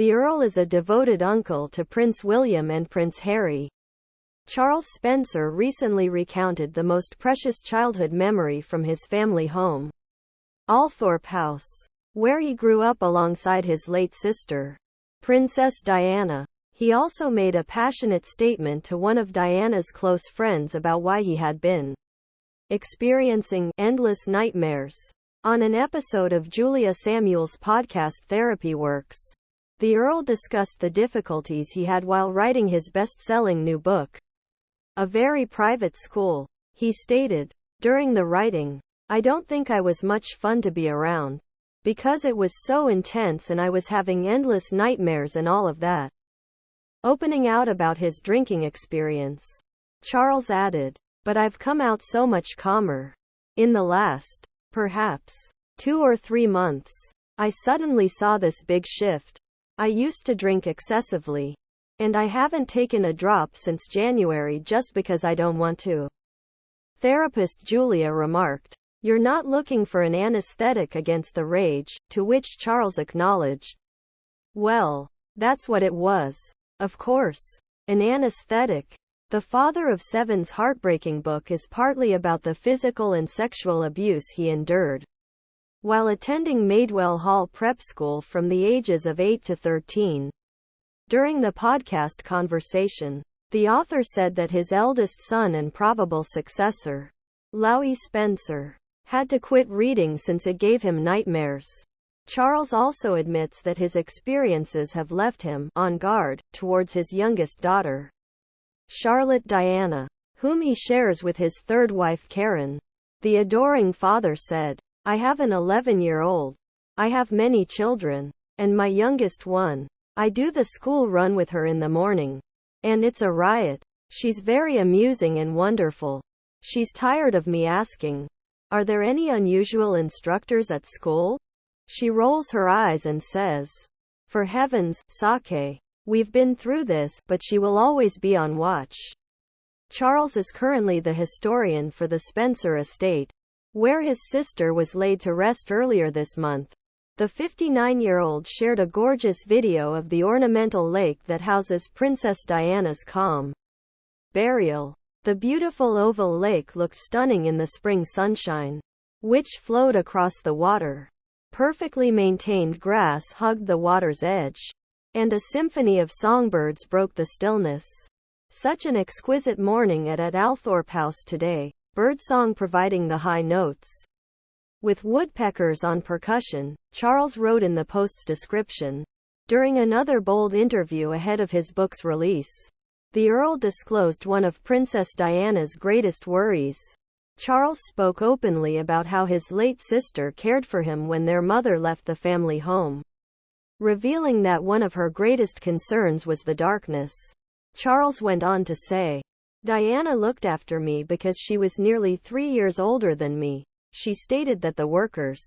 The Earl is a devoted uncle to Prince William and Prince Harry. Charles Spencer recently recounted the most precious childhood memory from his family home, Althorp House, where he grew up alongside his late sister, Princess Diana. He also made a passionate statement to one of Diana's close friends about why he had been experiencing endless nightmares. On an episode of Julia Samuels' podcast Therapy Works, the Earl discussed the difficulties he had while writing his best-selling new book, A Very Private School. He stated, "During the writing, I don't think I was much fun to be around, because it was so intense and I was having endless nightmares and all of that." Opening out about his drinking experience, Charles added, "But I've come out so much calmer. In the last, perhaps, 2 or 3 months, I suddenly saw this big shift. I used to drink excessively, and I haven't taken a drop since January just because I don't want to." Therapist Julia remarked, "You're not looking for an anesthetic against the rage," to which Charles acknowledged, "Well, that's what it was. Of course. An anesthetic." The Father of Seven's heartbreaking book is partly about the physical and sexual abuse he endured while attending Maidwell Hall Prep School from the ages of 8 to 13. During the podcast conversation, the author said that his eldest son and probable successor, Louis Spencer, had to quit reading since it gave him nightmares. Charles also admits that his experiences have left him on guard towards his youngest daughter, Charlotte Diana, whom he shares with his third wife Karen. The adoring father said, "I have an 11-year-old. I have many children. And my youngest one. I do the school run with her in the morning. And it's a riot. She's very amusing and wonderful. She's tired of me asking, 'Are there any unusual instructors at school?' She rolls her eyes and says, 'For heaven's sake, we've been through this,' but she will always be on watch." Charles is currently the historian for the Spencer estate, where his sister was laid to rest earlier this month. The 59-year-old shared a gorgeous video of the ornamental lake that houses Princess Diana's calm burial. The beautiful oval lake looked stunning in the spring sunshine, which flowed across the water. Perfectly maintained grass hugged the water's edge, and a symphony of songbirds broke the stillness. Such an exquisite morning at Althorp House today, birdsong providing the high notes. With woodpeckers on percussion, Charles wrote in the Post's description. During another bold interview ahead of his book's release, the Earl disclosed one of Princess Diana's greatest worries. Charles spoke openly about how his late sister cared for him when their mother left the family home, revealing that one of her greatest concerns was the darkness. Charles went on to say, "Diana looked after me because she was nearly 3 years older than me." She stated that the workers